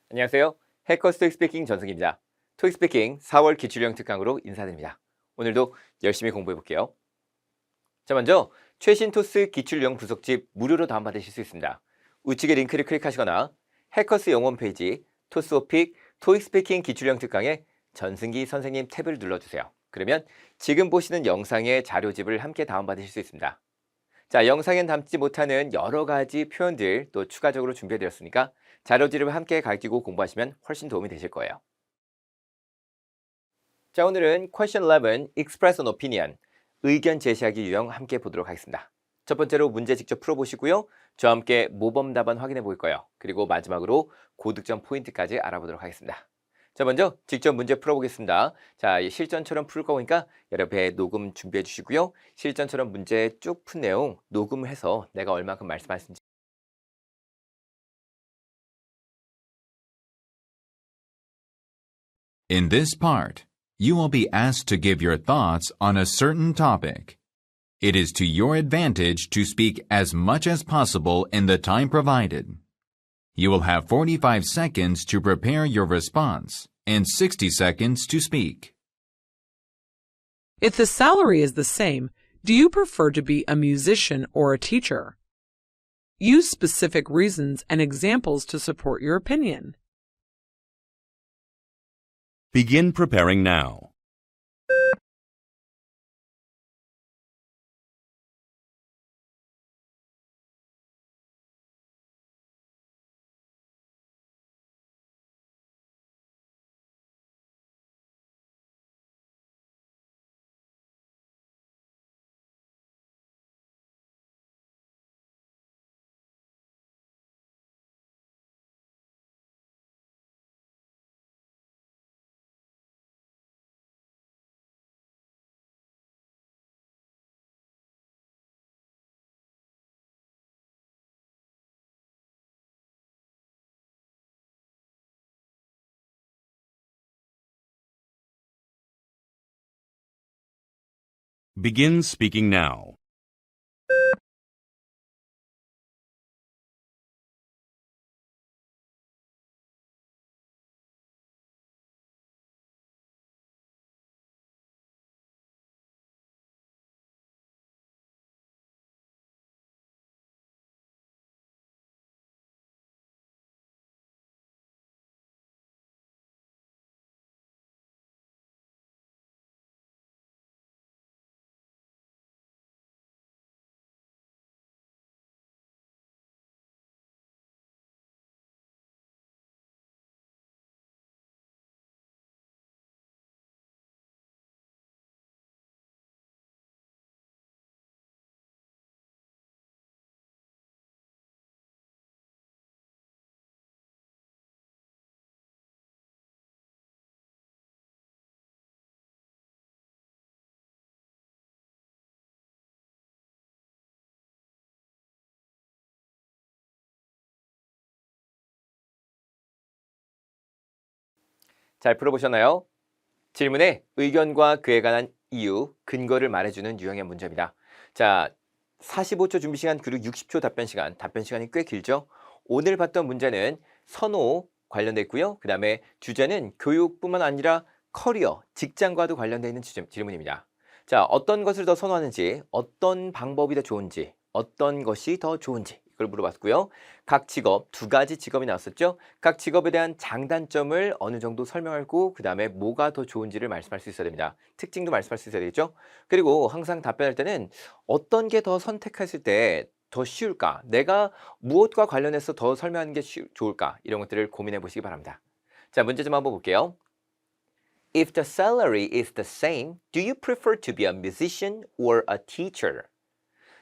안녕하세요. 해커스 토익 스피킹 전승입니다. 토익 스피킹 4월 기출형 특강으로 인사드립니다. 오늘도 열심히 공부해 볼게요. 자, 먼저 최신 토스 기출형 분석집 무료로 다운받으실 수 있습니다. 우측의 링크를 클릭하시거나 해커스 영어 홈페이지 토스오픽 토익 스피킹 기출형 특강에 전승기 선생님 탭을 눌러주세요. 그러면 지금 보시는 영상의 자료집을 함께 다운받으실 수 있습니다. 자, 영상엔 담지 못하는 여러 가지 표현들 또 추가적으로 준비해드렸으니까 자료집을 함께 가지고 공부하시면 훨씬 도움이 되실 거예요. 자, 오늘은 Question 11, Express an Opinion, 의견 제시하기 유형 함께 보도록 하겠습니다. 첫 번째로 문제 직접 풀어보시고요. 저와 함께 모범 답안 확인해 볼 거예요. 그리고 마지막으로 고득점 포인트까지 알아보도록 하겠습니다. 자, 먼저 직접 문제 풀어보겠습니다. 자, 실전처럼 풀 거니까 여러분 녹음 준비해 주시고요. 실전처럼 문제 쭉 푼 내용 녹음을 해서 내가 얼마큼 말씀하신지 In this part, you will be asked to give your thoughts on a certain topic. It is to your advantage to speak as much as possible in the time provided. You will have 45 seconds to prepare your response and 60 seconds to speak. If the salary is the same, do you prefer to be a musician or a teacher? Use specific reasons and examples to support your opinion. Begin preparing now. Begin speaking now. 잘 풀어보셨나요? 질문에 의견과 그에 관한 이유, 근거를 말해주는 유형의 문제입니다. 자, 45초 준비 시간 그리고 60초 답변 시간이 꽤 길죠? 오늘 봤던 문제는 선호 관련돼 있고요. 그 다음에 주제는 교육뿐만 아니라 커리어, 직장과도 관련돼 있는 질문입니다. 자, 어떤 것을 더 선호하는지, 어떤 방법이 더 좋은지, 어떤 것이 더 좋은지 이걸 물어봤고요. 각 직업, 두 가지 직업이 나왔었죠. 각 직업에 대한 장단점을 어느 정도 설명하고 그 다음에 뭐가 더 좋은지를 말씀할 수 있어야 됩니다. 특징도 말씀할 수 있어야 되겠죠. 그리고 항상 답변할 때는 어떤 게 더 선택했을 때 더 쉬울까? 내가 무엇과 관련해서 더 설명하는 게 좋을까? 이런 것들을 고민해 보시기 바랍니다. 자, 문제 좀 한번 볼게요. If the salary is the same, do you prefer to be a musician or a teacher?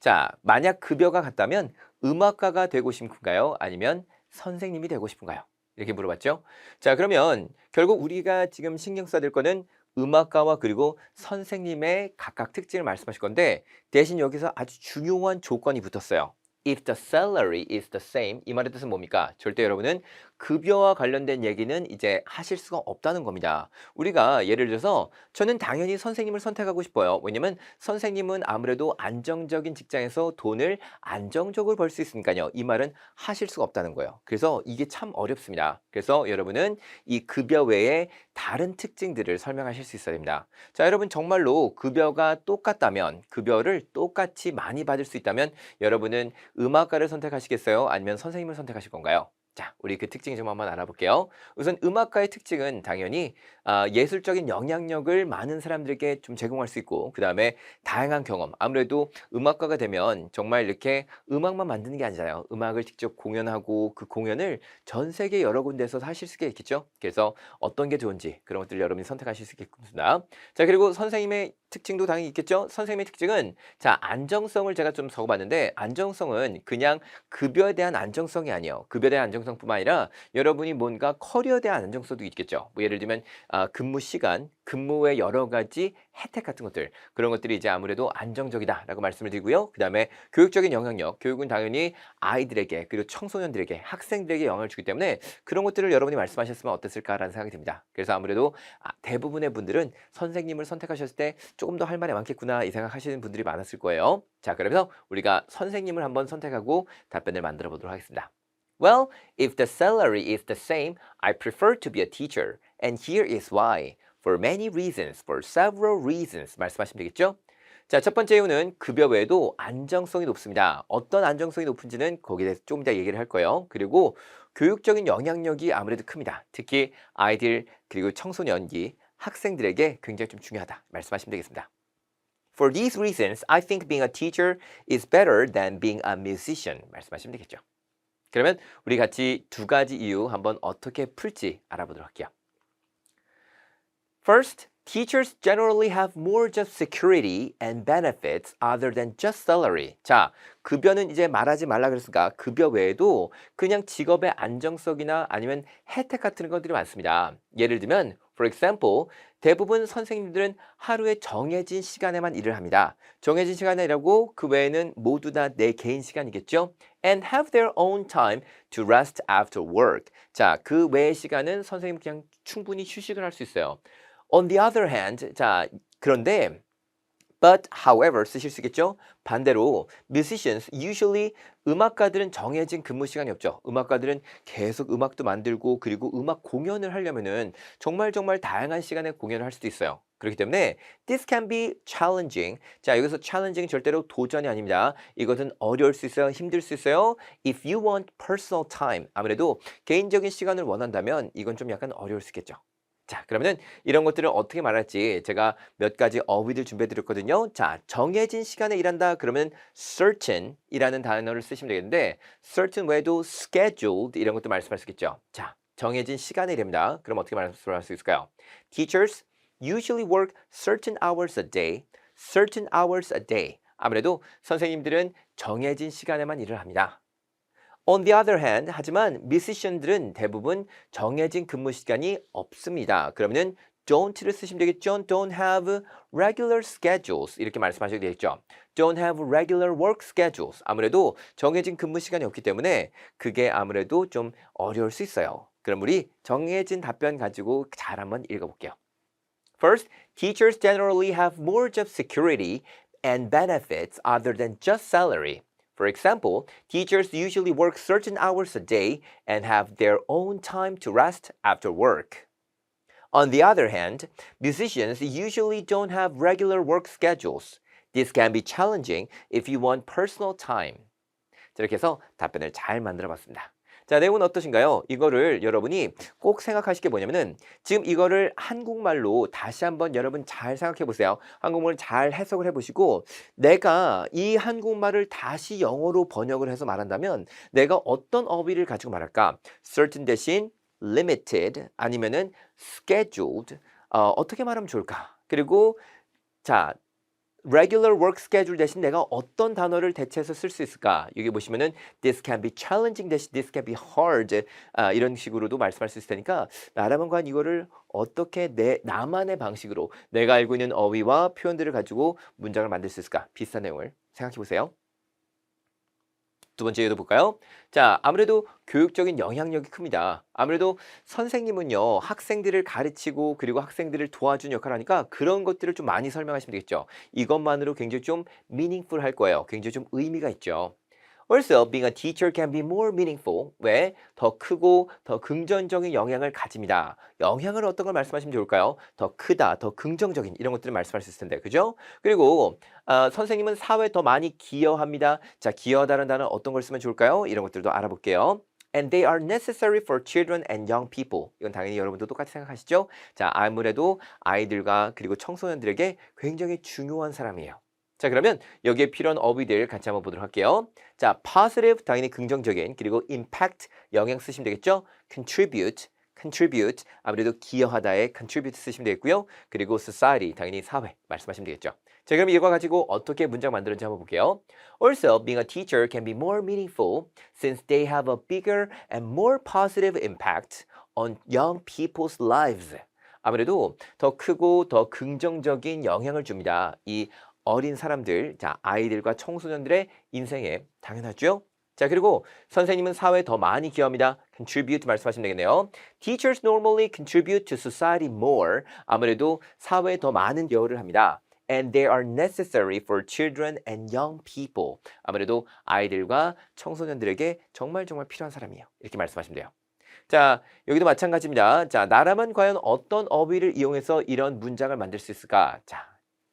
자, 만약 급여가 같다면 음악가가 되고 싶은가요? 아니면 선생님이 되고 싶은가요? 이렇게 물어봤죠. 자, 그러면 결국 우리가 지금 신경 써야 될 거는 음악가와 그리고 선생님의 각각 특징을 말씀하실 건데 대신 여기서 아주 중요한 조건이 붙었어요. if the salary is the same, 이 말의 뜻은 뭡니까? 절대 여러분은 급여와 관련된 얘기는 이제 하실 수가 없다는 겁니다. 우리가 예를 들어서 저는 당연히 선생님을 선택하고 싶어요. 왜냐면 선생님은 아무래도 안정적인 직장에서 돈을 안정적으로 벌 수 있으니까요. 이 말은 하실 수가 없다는 거예요. 그래서 이게 참 어렵습니다. 그래서 여러분은 이 급여 외에 다른 특징들을 설명하실 수 있어야 됩니다. 자, 여러분 정말로 급여가 똑같다면, 급여를 똑같이 많이 받을 수 있다면 여러분은 음악가를 선택하시겠어요? 아니면 선생님을 선택하실 건가요? 자, 우리 그 특징 좀 한번 알아볼게요. 우선 음악가의 특징은 당연히 예술적인 영향력을 많은 사람들에게 좀 제공할 수 있고, 그 다음에 다양한 경험. 아무래도 음악가가 되면 정말 이렇게 음악만 만드는 게 아니잖아요. 음악을 직접 공연하고 그 공연을 전 세계 여러 군데에서 하실 수가 있겠죠. 그래서 어떤 게 좋은지 그런 것들 여러분이 선택하실 수 있겠습니다. 자, 그리고 선생님의 특징도 당연히 있겠죠. 선생님의 특징은 자, 안정성을 제가 좀 적어봤는데, 안정성은 그냥 급여에 대한 안정성이 아니에요. 급여에 대한 안정성뿐만 아니라 여러분이 뭔가 커리어에 대한 안정성도 있겠죠. 뭐 예를 들면 근무 시간, 근무의 여러 가지 혜택 같은 것들, 그런 것들이 이제 아무래도 안정적이다라고 말씀을 드리고요. 그 다음에 교육적인 영향력, 교육은 당연히 아이들에게 그리고 청소년들에게 학생들에게 영향을 주기 때문에 그런 것들을 여러분이 말씀하셨으면 어땠을까라는 생각이 듭니다. 그래서 아무래도 대부분의 분들은 선생님을 선택하셨을 때 조금 더 할 말이 많겠구나 이 생각하시는 분들이 많았을 거예요. 자, 그러면서 우리가 선생님을 한번 선택하고 답변을 만들어 보도록 하겠습니다. Well, if the salary is the same, I prefer to be a teacher. And here is why. For many reasons, for several reasons. 말씀하시면 되겠죠? 자, 첫 번째 이유는 급여 외에도 안정성이 높습니다. 어떤 안정성이 높은지는 거기에 대해서 좀 이따 얘기를 할 거예요. 그리고 교육적인 영향력이 아무래도 큽니다. 특히 아이들 그리고 청소년기 학생들에게 굉장히 좀 중요하다. 말씀하시면 되겠습니다. For these reasons, I think being a teacher is better than being a musician. 말씀하시면 되겠죠. 그러면 우리 같이 두 가지 이유 한번 어떻게 풀지 알아보도록 할게요. First, teachers generally have more job security and benefits other than just salary. 자, 급여는 이제 말하지 말라 그랬으니까 급여 외에도 그냥 직업의 안정성이나 아니면 혜택 같은 것들이 많습니다. 예를 들면, for example, 대부분 선생님들은 하루에 정해진 시간에만 일을 합니다. 정해진 시간에 일하고 그 외에는 모두 다 내 개인 시간이겠죠? And have their own time to rest after work. 자, 그 외의 시간은 선생님 그냥 충분히 휴식을 할 수 있어요. On the other hand, 자, 그런데 but however 쓰실 수 있겠죠? 반대로 musicians usually 음악가들은 정해진 근무 시간이 없죠. 음악가들은 계속 음악도 만들고 그리고 음악 공연을 하려면은 정말 다양한 시간에 공연을 할 수도 있어요. 그렇기 때문에 this can be challenging. 자, 여기서 challenging 절대로 도전이 아닙니다. 이것은 어려울 수 있어요. 힘들 수 있어요. If you want personal time. 아무래도 개인적인 시간을 원한다면 이건 좀 약간 어려울 수 있겠죠. 자, 그러면은 이런 것들을 어떻게 말할지 제가 몇 가지 어휘들 준비해 드렸거든요. 자, 정해진 시간에 일한다 그러면 certain 이라는 단어를 쓰시면 되겠는데 certain 외에도 scheduled 이런 것도 말씀할 수 있겠죠. 자, 정해진 시간에 일합니다. 그럼 어떻게 말씀할 수 있을까요? Teachers usually work certain hours a day. certain hours a day. 아무래도 선생님들은 정해진 시간에만 일을 합니다. On the other hand, 하지만 musician들은 대부분 정해진 근무 시간이 없습니다. 그러면은 don't를 쓰시면 되겠죠. Don't have regular schedules 이렇게 말씀하셔도 되겠죠. Don't have regular work schedules. 아무래도 정해진 근무 시간이 없기 때문에 그게 아무래도 좀 어려울 수 있어요. 그럼 우리 정해진 답변 가지고 잘 한번 읽어볼게요. First, teachers generally have more job security and benefits other than just salary. For example, teachers usually work certain hours a day and have their own time to rest after work. On the other hand, musicians usually don't have regular work schedules. This can be challenging if you want personal time. 이렇게 해서 답변을 잘 만들어 봤습니다. 자, 내용은 어떠신가요? 이거를 여러분이 꼭 생각하실 게 뭐냐면은 지금 이거를 한국말로 다시 한번 여러분 잘 생각해 보세요. 한국말을 잘 해석을 해 보시고 내가 이 한국말을 다시 영어로 번역을 해서 말한다면 내가 어떤 어휘를 가지고 말할까? certain 대신 limited 아니면은 scheduled 어떻게 말하면 좋을까? 그리고 자, regular work schedule 대신 내가 어떤 단어를 대체해서 쓸 수 있을까? 여기 보시면은 this can be challenging 대신 this can be hard 이런 식으로도 말씀할 수 있을 테니까 나라면 과연 이거를 어떻게 나만의 방식으로 내가 알고 있는 어휘와 표현들을 가지고 문장을 만들 수 있을까? 비슷한 내용을 생각해 보세요. 두 번째 예도 볼까요? 자, 아무래도 교육적인 영향력이 큽니다. 아무래도 선생님은요, 학생들을 가르치고 그리고 학생들을 도와주는 역할을 하니까 그런 것들을 좀 많이 설명하시면 되겠죠. 이것만으로 굉장히 좀 meaningful 할 거예요. 굉장히 좀 의미가 있죠. Also, being a teacher can be more meaningful. 왜? 더 크고 더 긍정적인 영향을 가집니다. 영향을 어떤 걸 말씀하시면 좋을까요? 더 크다, 더 긍정적인 이런 것들을 말씀할 수 있을 텐데, 그죠? 그리고 선생님은 사회에 더 많이 기여합니다. 자, 기여하다는 단어는 어떤 걸 쓰면 좋을까요? 이런 것들도 알아볼게요. And they are necessary for children and young people. 이건 당연히 여러분도 똑같이 생각하시죠? 자, 아무래도 아이들과 그리고 청소년들에게 굉장히 중요한 사람이에요. 자, 그러면 여기에 필요한 어휘들 같이 한번 보도록 할게요. 자, positive 당연히 긍정적인, 그리고 impact 영향 쓰시면 되겠죠? contribute 아무래도 기여하다에 contribute 쓰시면 되겠고요. 그리고 society 당연히 사회 말씀하시면 되겠죠. 자, 그럼 이거 가지고 어떻게 문장 만들었는지 한번 볼게요. Also, being a teacher can be more meaningful since they have a bigger and more positive impact on young people's lives. 아무래도 더 크고 더 긍정적인 영향을 줍니다. 이 어린 사람들, 자, 아이들과 청소년들의 인생에 당연하죠. 자, 그리고 선생님은 사회에 더 많이 기여합니다. contribute 말씀하시면 되겠네요. Teachers normally contribute to society more. 아무래도 사회에 더 많은 기여를 합니다. And they are necessary for children and young people. 아무래도 아이들과 청소년들에게 정말 필요한 사람이에요. 이렇게 말씀하시면 돼요. 자, 여기도 마찬가지입니다. 자, 나라면 과연 어떤 어휘를 이용해서 이런 문장을 만들 수 있을까? 자,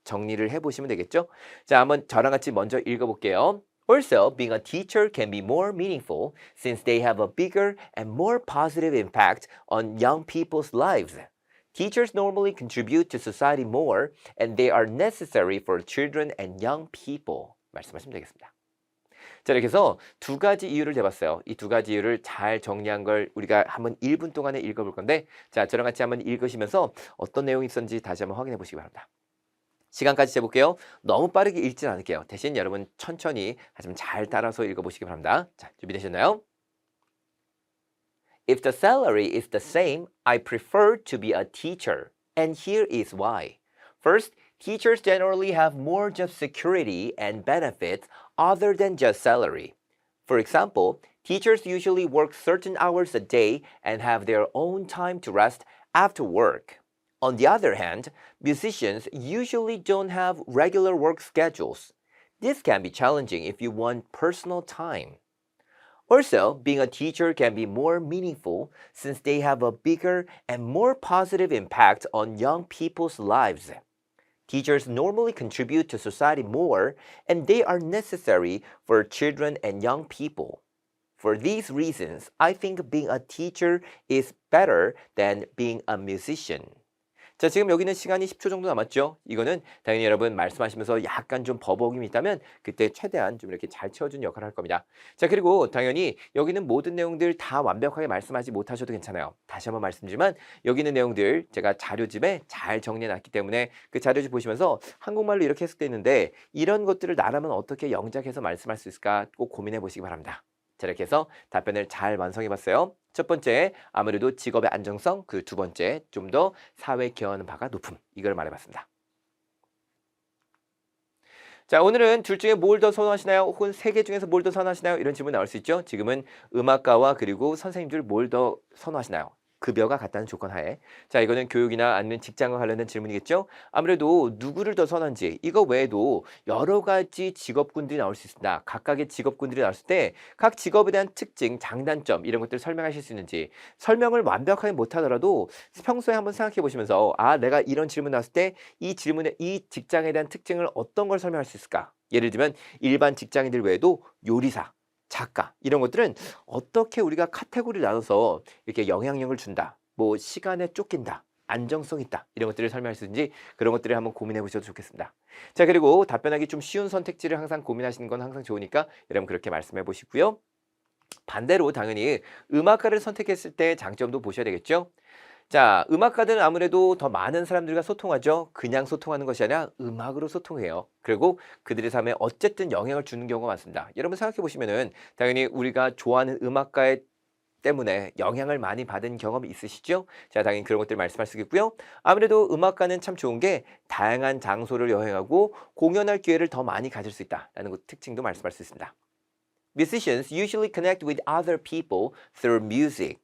정리를 해보시면 되겠죠? 자, 한번 저랑 같이 먼저 읽어볼게요. Also, being a teacher can be more meaningful since they have a bigger and more positive impact on young people's lives. Teachers normally contribute to society more and they are necessary for children and young people. 말씀하시면 되겠습니다. 자, 이렇게 해서 두 가지 이유를 대봤어요. 이 두 가지 이유를 잘 정리한 걸 우리가 한번 1분 동안에 읽어볼 건데, 자, 저랑 같이 한번 읽으시면서 어떤 내용이 있었는지 다시 한번 확인해 보시기 바랍니다. 시간까지 재볼게요. 너무 빠르게 읽진 않을게요. 대신 여러분 천천히 하지만 잘 따라서 읽어보시기 바랍니다. 자, 준비되셨나요? If the salary is the same, I prefer to be a teacher. And here is why. First, teachers generally have more job security and benefits other than just salary. For example, teachers usually work certain hours a day and have their own time to rest after work. On the other hand, musicians usually don't have regular work schedules. This can be challenging if you want personal time. Also, being a teacher can be more meaningful since they have a bigger and more positive impact on young people's lives. Teachers normally contribute to society more, and they are necessary for children and young people. For these reasons, I think being a teacher is better than being a musician. 자, 지금 여기는 시간이 10초 정도 남았죠? 이거는 당연히 여러분 말씀하시면서 약간 좀 버벅임이 있다면 그때 최대한 좀 이렇게 잘 채워주는 역할을 할 겁니다. 자, 그리고 당연히 여기는 모든 내용들 다 완벽하게 말씀하지 못하셔도 괜찮아요. 다시 한번 말씀드리지만 여기 있는 내용들 제가 자료집에 잘 정리해놨기 때문에 그 자료집 보시면서 한국말로 이렇게 해석되어 있는데 이런 것들을 나라면 어떻게 영작해서 말씀할 수 있을까 꼭 고민해 보시기 바랍니다. 자, 이렇게 해서 답변을 잘 완성해 봤어요. 첫 번째, 아무래도 직업의 안정성, 그 두 번째, 좀 더 사회에 기여하는 바가 높음. 이걸 말해봤습니다. 자, 오늘은 둘 중에 뭘 더 선호하시나요? 혹은 세 개 중에서 뭘 더 선호하시나요? 이런 질문 나올 수 있죠. 지금은 음악가와 그리고 선생님들 뭘 더 선호하시나요? 급여가 같다는 조건 하에. 자, 이거는 교육이나 아니면 직장과 관련된 질문이겠죠. 아무래도 누구를 더 선호한지 이거 외에도 여러 가지 직업군들이 나올 수 있습니다. 각각의 직업군들이 나왔을 때 각 직업에 대한 특징, 장단점 이런 것들을 설명하실 수 있는지 설명을 완벽하게 못하더라도 평소에 한번 생각해 보시면서 아, 내가 이런 질문 나왔을 때 이 질문에 이 직장에 대한 특징을 어떤 걸 설명할 수 있을까? 예를 들면 일반 직장인들 외에도 요리사, 작가 이런 것들은 어떻게 우리가 카테고리를 나눠서 이렇게 영향력을 준다, 뭐 시간에 쫓긴다, 안정성 있다 이런 것들을 설명할 수 있는지 그런 것들을 한번 고민해 보셔도 좋겠습니다. 자, 그리고 답변하기 좀 쉬운 선택지를 항상 고민하시는 건 항상 좋으니까 여러분 그렇게 말씀해 보시고요. 반대로 당연히 음악가를 선택했을 때 장점도 보셔야 되겠죠. 자, 음악가들은 아무래도 더 많은 사람들과 소통하죠. 그냥 소통하는 것이 아니라 음악으로 소통해요. 그리고 그들의 삶에 어쨌든 영향을 주는 경우가 많습니다. 여러분 생각해 보시면은 당연히 우리가 좋아하는 음악가의 때문에 영향을 많이 받은 경험이 있으시죠? 자, 당연히 그런 것들 말씀할 수 있겠고요. 아무래도 음악가는 참 좋은 게 다양한 장소를 여행하고 공연할 기회를 더 많이 가질 수 있다라는 특징도 말씀할 수 있습니다. Musicians usually connect with other people through music.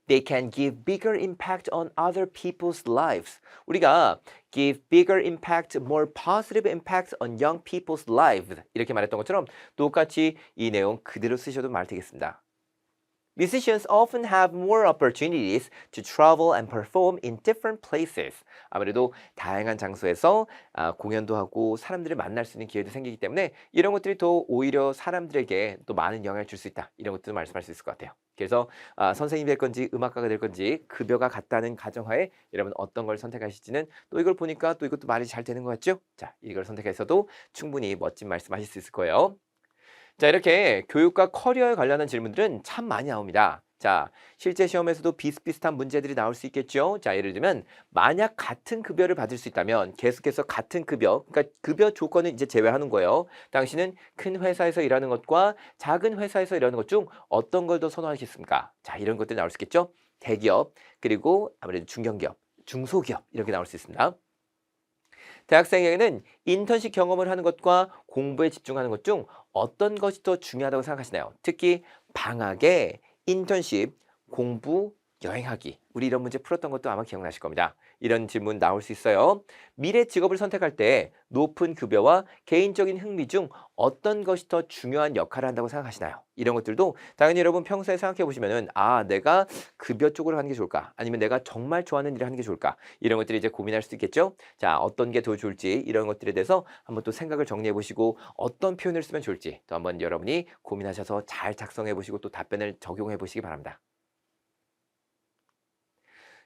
They can give bigger impact on other people's lives. 우리가 give bigger impact, more positive impact on young people's lives 이렇게 말했던 것처럼 똑같이 이 내용 그대로 쓰셔도 말 되겠습니다. Musicians often have more opportunities to travel and perform in different places. 아무래도 다양한 장소에서 공연도 하고 사람들을 만날 수 있는 기회도 생기기 때문에 이런 것들이 더 오히려 사람들에게 또 많은 영향을 줄 수 있다. 이런 것도 말씀할 수 있을 것 같아요. 그래서 선생님이 될 건지 음악가가 될 건지 급여가 같다는 가정하에 여러분 어떤 걸 선택하실지는 또 이걸 보니까 또 이것도 말이 잘 되는 것 같죠? 자, 이걸 선택해서도 충분히 멋진 말씀하실 수 있을 거예요. 자, 이렇게 교육과 커리어에 관련한 질문들은 참 많이 나옵니다. 자, 실제 시험에서도 비슷비슷한 문제들이 나올 수 있겠죠. 자, 예를 들면 만약 같은 급여를 받을 수 있다면 계속해서 같은 급여, 그러니까 급여 조건은 이제 제외하는 거예요. 당신은 큰 회사에서 일하는 것과 작은 회사에서 일하는 것 중 어떤 걸 더 선호하시겠습니까? 자, 이런 것들이 나올 수 있겠죠. 대기업, 그리고 아무래도 중견기업, 중소기업 이렇게 나올 수 있습니다. 대학생에게는 인턴십 경험을 하는 것과 공부에 집중하는 것 중 어떤 것이 더 중요하다고 생각하시나요? 특히 방학에 인턴십, 공부, 여행하기. 우리 이런 문제 풀었던 것도 아마 기억나실 겁니다. 이런 질문 나올 수 있어요. 미래 직업을 선택할 때 높은 급여와 개인적인 흥미 중 어떤 것이 더 중요한 역할을 한다고 생각하시나요? 이런 것들도 당연히 여러분 평소에 생각해 보시면은 내가 급여 쪽으로 하는 게 좋을까? 아니면 내가 정말 좋아하는 일을 하는 게 좋을까? 이런 것들이 이제 고민할 수도 있겠죠? 자, 어떤 게 더 좋을지 이런 것들에 대해서 한번 또 생각을 정리해 보시고 어떤 표현을 쓰면 좋을지 또 한번 여러분이 고민하셔서 잘 작성해 보시고 또 답변을 적용해 보시기 바랍니다.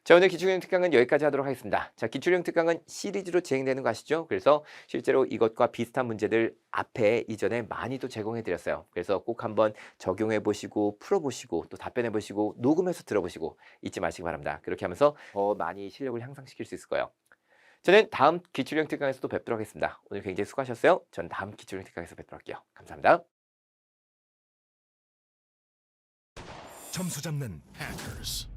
자, 오늘 기출형 특강은 여기까지 하도록 하겠습니다. 자, 기출형 특강은 시리즈로 진행되는 거 아시죠? 그래서 실제로 이것과 비슷한 문제들 앞에 이전에 많이 또 제공해 드렸어요. 그래서 꼭 한번 적용해 보시고 풀어보시고 또 답변해 보시고 녹음해서 들어보시고 잊지 마시기 바랍니다. 그렇게 하면서 더 많이 실력을 향상시킬 수 있을 거예요. 저는 다음 기출형 특강에서도 뵙도록 하겠습니다. 오늘 굉장히 수고하셨어요. 전 다음 기출형 특강에서 뵙도록 할게요. 감사합니다. 점수 잡는 Hackers.